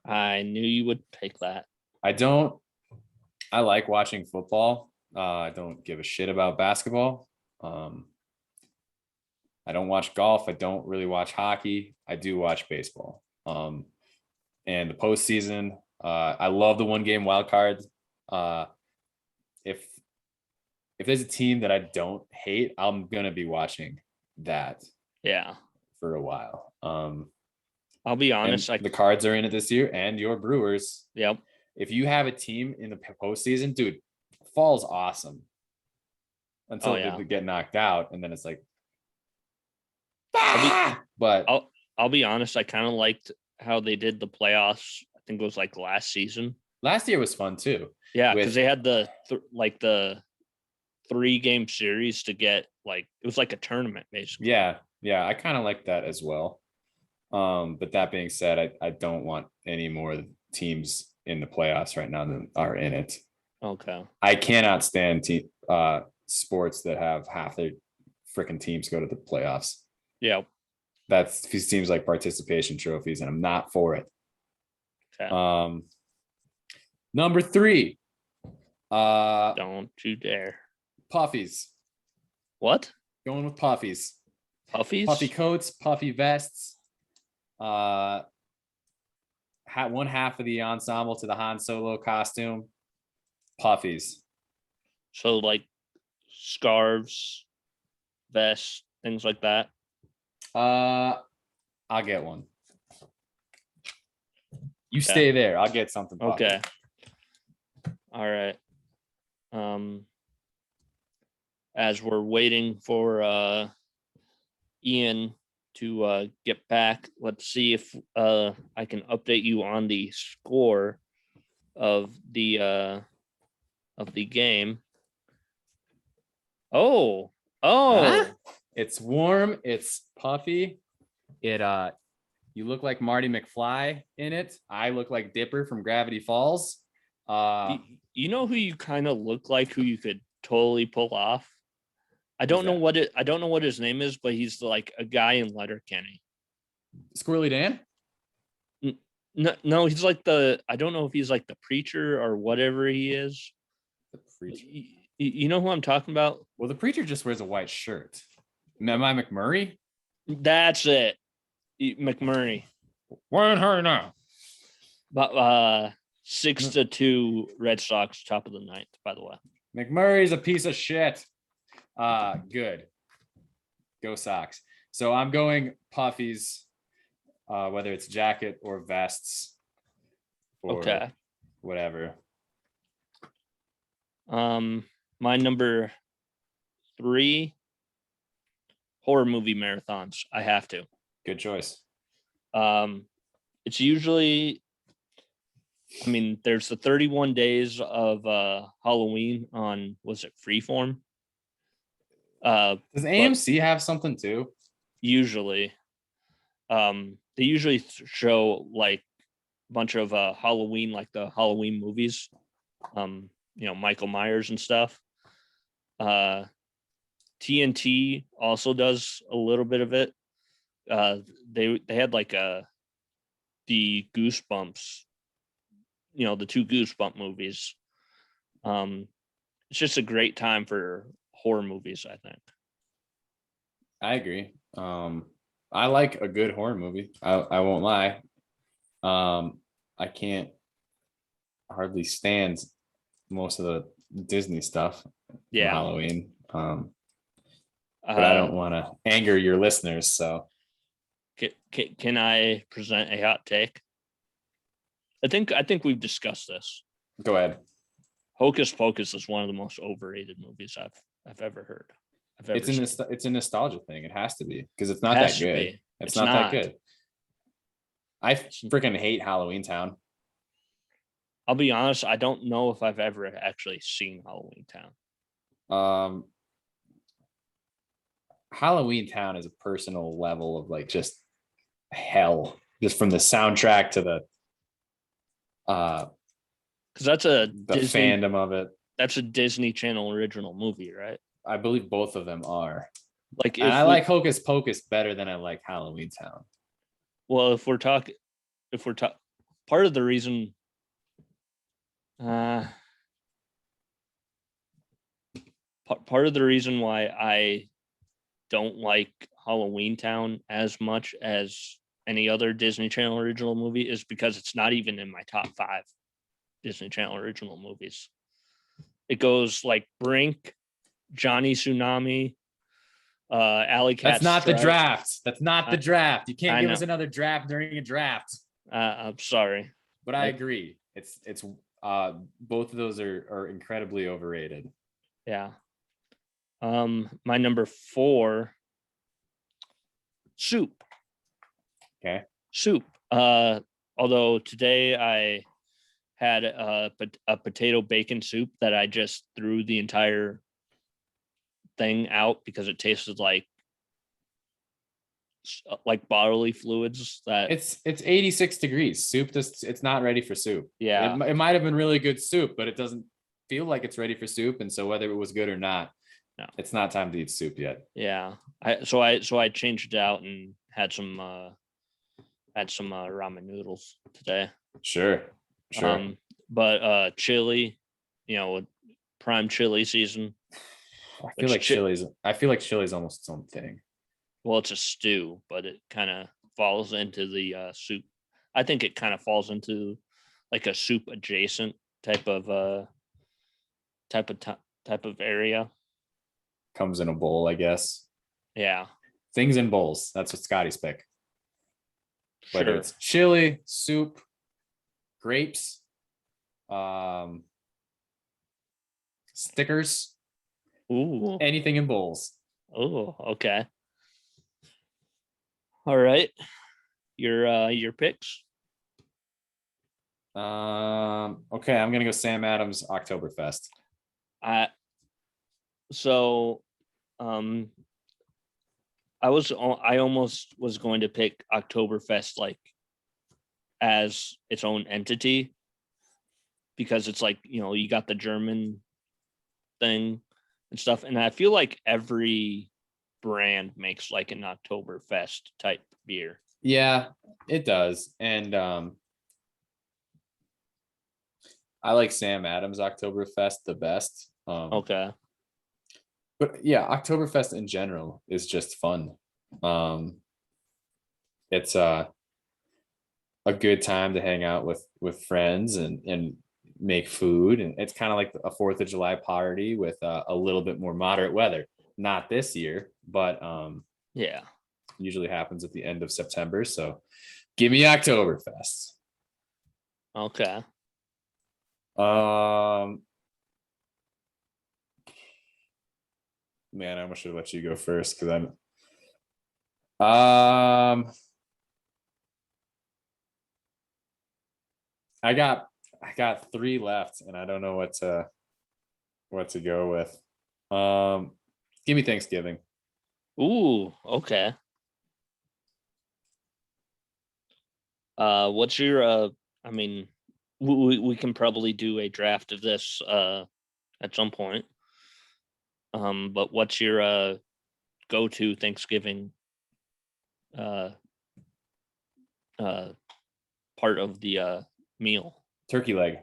I knew you would pick that.
I like watching football. I don't give a shit about basketball. I don't watch golf. I don't really watch hockey. I do watch baseball. And the postseason, I love the 1-game wild card. If there's a team that I don't hate, I'm gonna be watching that.
Yeah.
For a while.
I'll be
And
honest.
the Cards are in it this year, and your Brewers.
Yep.
If you have a team in the postseason, dude, fall's awesome until they get knocked out, and then it's like, but
I'll be honest. I kind of liked how they did the playoffs. I think it was like last season.
Last year was fun too.
Yeah, because they had the 3-game series to get like it was like a tournament basically.
Yeah, I kind of like that as well. But that being said, I don't want any more teams in the playoffs right now that are in it.
Okay.
I cannot stand sports that have half their freaking teams go to the playoffs.
Yeah.
That seems like participation trophies, and I'm not for it.
Okay.
Number 3.
Don't you dare.
Puffies.
What?
Going with puffies.
Puffies?
Puffy coats, puffy vests. One half of the ensemble to the Han Solo costume. Puffies.
So like scarves, vests, things like that.
I'll get one. You
Okay.
stay there. I'll get something.
Okay. All right. As we're waiting for Ian to get back, let's see if I can update you on the score of the game. Oh,
Huh? It's warm. It's puffy. You look like Marty McFly in it. I look like Dipper from Gravity Falls.
You know who you kind of look like, who you could totally pull off? I don't know what his name is, but he's like a guy in Letterkenny.
Squirrely Dan?
No, he's like I don't know if he's like the preacher or whatever he is.
The preacher.
You know who I'm talking about?
Well, the preacher just wears a white shirt. Am I McMurray?
That's it. McMurray.
Why in hurry now?
But 6-2 Red Sox, top of the ninth, by the way.
McMurray's a piece of shit. Good. Go Sox. So I'm going puffies, whether it's jacket or vests or
okay.
Whatever.
My number 3, horror movie marathons. I have to.
Good choice.
It's usually, I mean, there's the 31 days of Halloween on, was it Freeform?
Does AMC have something too?
Usually. They usually show like a bunch of Halloween, like the Halloween movies. Michael Myers and stuff. TNT also does a little bit of it. They had like the Goosebumps, the 2 Goosebump movies. It's just a great time for horror movies, I think.
I agree. I like a good horror movie. I won't lie. I can't hardly stand most of the Disney stuff.
Yeah.
Halloween. But I don't want to anger your listeners. So
can I present a hot take? I think we've discussed this.
Go ahead.
Hocus Pocus is one of the most overrated movies I've ever heard.
It's a nostalgia thing. It has to be, because it's not that good. It's not that good. I freaking hate Halloween Town.
I'll be honest, I don't know if I've ever actually seen Halloween
Town. Halloween Town is a personal level of like just hell, just from the soundtrack to the
because that's the Disney,
fandom of it.
That's a Disney Channel original movie, right?
I believe both of them are.
Like,
and I like Hocus Pocus better than I like Halloween Town.
Well, if we're talking, part of the reason, part of the reason why I don't like Halloween Town as much as any other Disney Channel original movie is because it's not even in my top 5 Disney Channel original movies. It goes like Brink, Johnny Tsunami, Alley Cat.
That's not Strike. The draft. That's not the draft. You can't give us another draft during a draft.
I'm sorry,
but I agree. It's both of those are incredibly overrated.
Yeah. My number 4, Soup.
Okay.
Soup. Although today I had a potato bacon soup that I just threw the entire thing out because it tasted like bodily fluids. That
it's 86 degrees. Soup, it's not ready for soup.
Yeah.
It might have been really good soup, but it doesn't feel like it's ready for soup. And so whether it was good or not, no, it's not time to eat soup yet.
Yeah. So I changed it out and had some ramen noodles today.
Sure.
But chili, prime chili season.
I feel like chili's almost its own thing.
Well, it's a stew, but it kind of falls into the soup. I think it kind of falls into like a soup adjacent type of type of area.
Comes in a bowl, I guess.
Yeah.
Things in bowls. That's what Scotty's pick. Whether
Sure.
it's chili, soup, grapes, stickers,
Ooh.
anything in bowls.
Oh, okay. All right. Your picks.
Okay, I'm gonna go Sam Adams Oktoberfest.
I so I almost was going to pick Oktoberfest like as its own entity because it's like, you got the German thing and stuff. And I feel like every brand makes like an Oktoberfest type beer.
Yeah, it does. And I like Sam Adams Oktoberfest the best.
Okay.
But yeah, Oktoberfest in general is just fun. It's a good time to hang out with friends and make food, and it's kind of like a 4th of July party with a little bit more moderate weather. Not this year, but
Yeah.
usually happens at the end of September. So give me Oktoberfest.
Okay.
Man, I almost should have let you go first because I'm I got 3 left and I don't know what to go with. Give me Thanksgiving.
Ooh, okay. What's your I mean, we can probably do a draft of this at some point. But what's your go-to Thanksgiving uh part of the meal?
Turkey leg.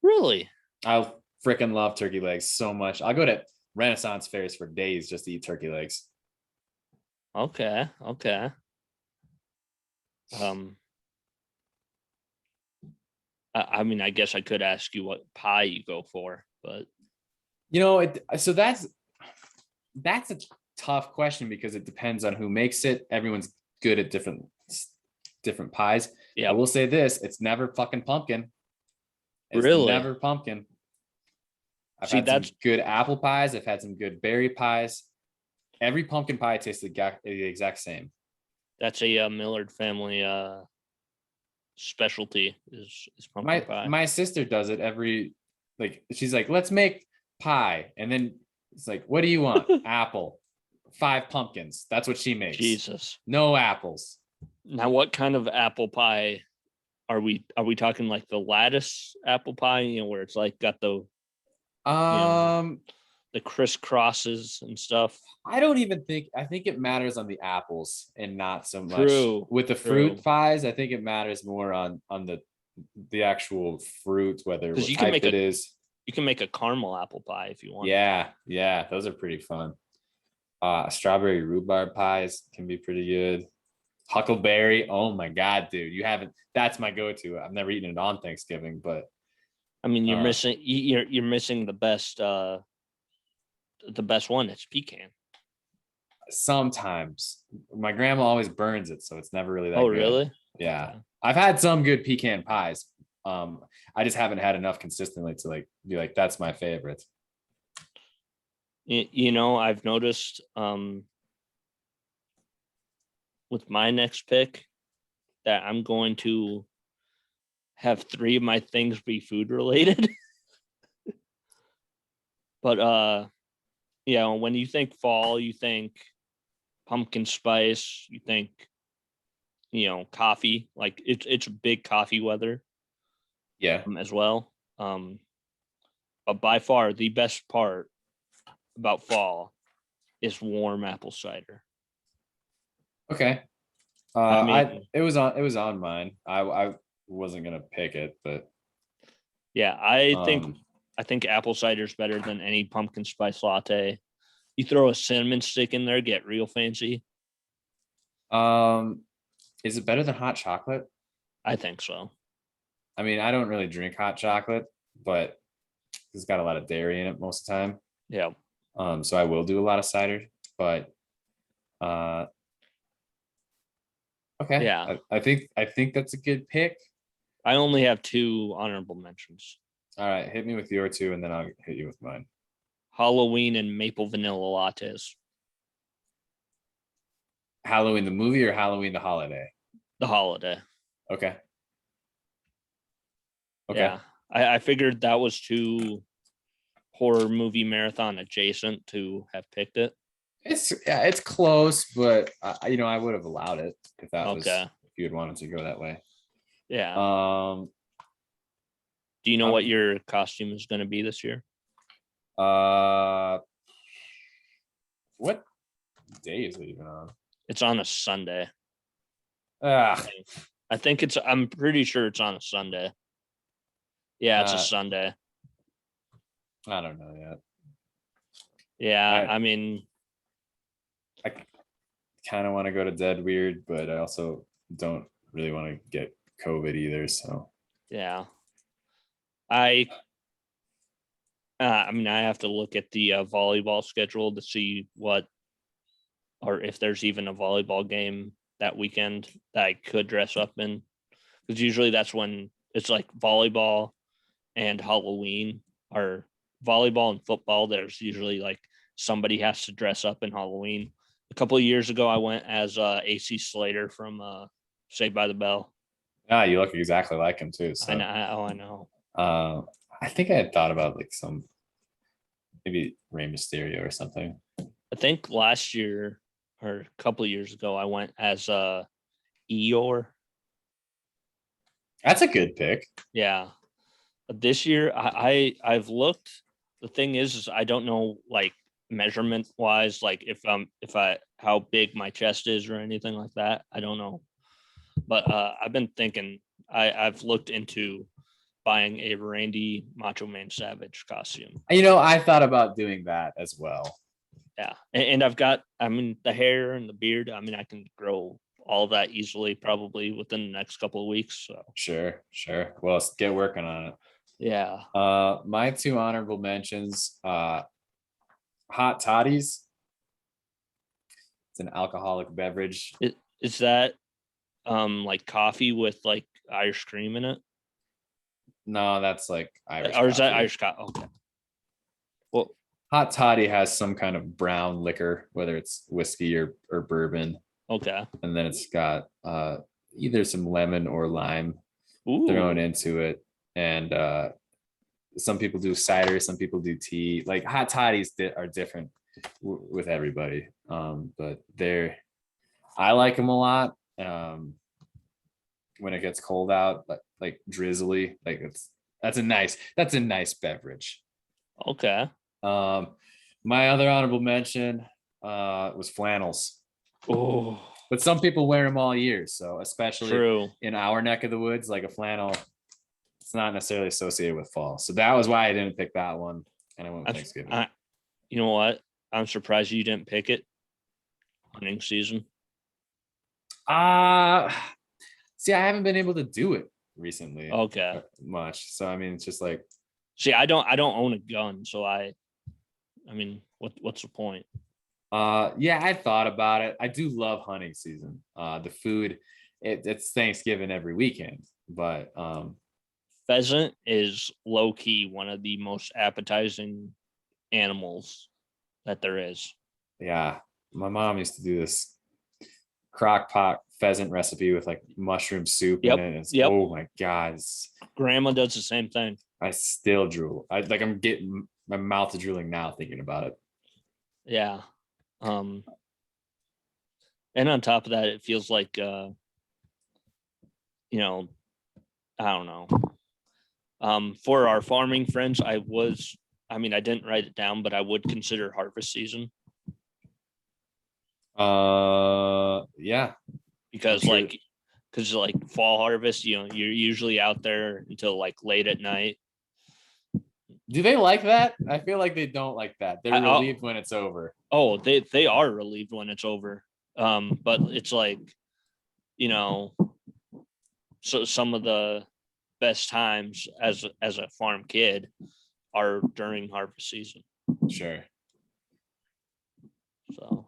Really?
I freaking love turkey legs so much. I'll go to Renaissance fairs for days just to eat turkey legs.
Okay. Okay. Um I mean, I guess I could ask you what pie you go for, but
So that's a tough question because it depends on who makes it. Everyone's good at different pies.
yeah.
I will say this: it's never fucking pumpkin. It's
Really?
never pumpkin. I've
See,
had some
that's
good apple pies. I've had some good berry pies. Every pumpkin pie tastes the exact same.
that's a Millard family specialty is pumpkin pie.
My sister does it she's like, let's make pie. And then it's like, what do you want? Apple. 5 pumpkins. That's what she makes.
Jesus.
No apples.
Now, what kind of apple pie are we talking, like the lattice apple pie, where it's like got the the crisscrosses and stuff?
I don't even think I think it matters on the apples and not so much
True.
with the fruit pies. I think it matters more on the actual fruit, whether what type it is.
You can make a caramel apple pie if you want.
Yeah, those are pretty fun. Strawberry rhubarb pies can be pretty good. Huckleberry, oh my god, dude, you haven't. That's my go-to. I've never eaten it on Thanksgiving, but
I mean, you're missing the best one. It's pecan.
sometimes my grandma always burns it, so it's never really that
Oh,
good.
really?
Yeah,
Okay.
I've had some good pecan pies. I just haven't had enough consistently to be like that's my favorite.
I've noticed with my next pick that I'm going to have 3 of my things be food related. But when you think fall, you think pumpkin spice, you think coffee. Like it's big coffee weather.
Yeah.
As well. But by far the best part about fall is warm apple cider.
Okay.
I mean,
it was on mine. I wasn't gonna pick it, but
yeah, I think apple cider is better than any pumpkin spice latte. You throw a cinnamon stick in there, get real fancy.
is it better than hot chocolate?
I think so.
I mean, I don't really drink hot chocolate, but It's got a lot of dairy in it most of the time.
Yeah.
So I will do a lot of cider, but okay.
Yeah.
I think that's a good pick.
I only have 2 honorable mentions.
All right, hit me with your 2, and then I'll hit you with mine.
Halloween and maple vanilla lattes.
Halloween the movie or Halloween the holiday?
The holiday.
Okay.
Yeah. I figured that was too horror movie marathon adjacent to have picked it.
It's close, but I would have allowed it if that was
Okay.
if you had wanted to go that way.
Yeah. Do you know what your costume is going to be this year?
What day is it even on?
It's on a Sunday.
Ah,
I'm pretty sure it's on a Sunday. Yeah, it's a Sunday.
I don't know yet.
Yeah, I mean,
I kind of want to go to Dead Weird, but I also don't really want to get COVID either. So
yeah. I mean, I have to look at the volleyball schedule to see what, or if there's even a volleyball game that weekend that I could dress up in. Because usually that's when it's like volleyball and Halloween, or volleyball and football. There's usually like somebody has to dress up in Halloween. A couple of years ago, I went as AC Slater from Saved by the Bell.
you look exactly like him too. So
I know. I know.
I think I had thought about like maybe Rey Mysterio or something.
I think last year or a couple of years ago, I went as Eeyore.
That's a good pick.
Yeah. This year, I've looked. The thing is I don't know, like, measurement wise, like if how big my chest is or anything like that. I don't know. But I've been thinking, I've looked into buying a Randy Macho Man Savage costume.
I thought about doing that as well.
Yeah. And I've got, I mean, the hair and the beard. I mean, I can grow all that easily, probably within the next couple of weeks. So
Sure. Well, let's get working on it.
Yeah.
My 2 honorable mentions, hot toddies. It's an alcoholic beverage.
Is that like coffee with like Irish cream in it?
No, that's like Irish.
Or is that Irish coffee? Okay. Well,
hot toddy has some kind of brown liquor, whether it's whiskey or bourbon.
Okay.
And then it's got either some lemon or lime thrown into it. And some people do cider, some people do tea. Like hot toddies are different with everybody. But I like them a lot. When it gets cold out, but like drizzly, like that's a nice beverage.
Okay.
My other honorable mention was flannels.
Oh,
but some people wear them all year. So especially
true.
In our neck of the woods, like a flannel, it's not necessarily associated with fall. So that was why I didn't pick that one. And I went with Thanksgiving.
You know what? I'm surprised you didn't pick it. Hunting season.
See, I haven't been able to do it recently.
Okay.
Much. So I mean, it's just like.
See, I don't own a gun, so I mean, what's the point?
Yeah, I thought about it. I do love hunting season. The food, it's Thanksgiving every weekend, but
pheasant is low key one of the most appetizing animals that there is.
Yeah, my mom used to do this crock pot pheasant recipe with like mushroom soup in it. Oh my god!
Grandma does the same thing.
I still drool. I'm getting my mouth is drooling now thinking about it.
Yeah. And on top of that, it feels like I don't know. For our farming friends, I didn't write it down, but I would consider harvest season.
Yeah.
Because fall harvest, you're usually out there until like late at night.
Do they like that? I feel like they don't like that. They're relieved when it's over.
Oh, they are relieved when it's over. But it's like, so some of the best times as a farm kid are during harvest season.
Sure.
So,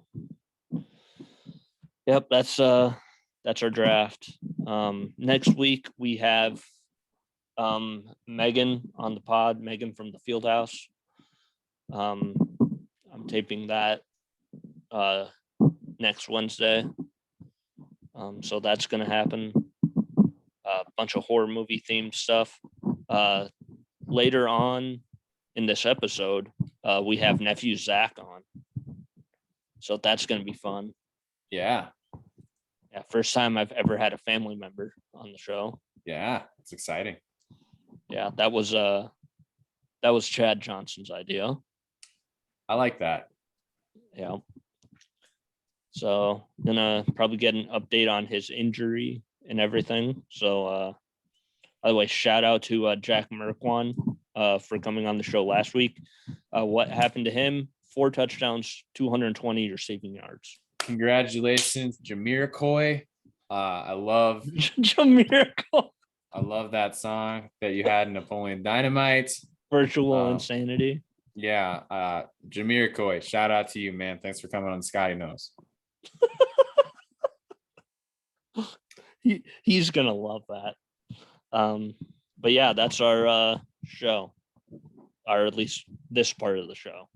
yep, that's our draft. Next week we have Megan on the pod, Megan from the Field House. I'm taping that next Wednesday. So that's going to happen. A bunch of horror movie themed stuff. Later on in this episode, we have nephew Zach on. So that's going to be fun.
Yeah.
Yeah. First time I've ever had a family member on the show.
Yeah. It's exciting.
Yeah. That was Chad Johnson's idea.
I like that.
Yeah. So gonna probably get an update on his injury and everything. So by the way, shout out to Jack Merkwan for coming on the show last week. What happened to him? 4 touchdowns, 220 receiving yards.
Congratulations, Jamiroquai. I love
Jamiroquai.
I love that song that you had in Napoleon Dynamite.
Virtual Insanity.
Yeah. Jamiroquai, shout out to you, man. Thanks for coming on Scotty Knows.
He's gonna love that. But yeah, that's our show, or at least this part of the show.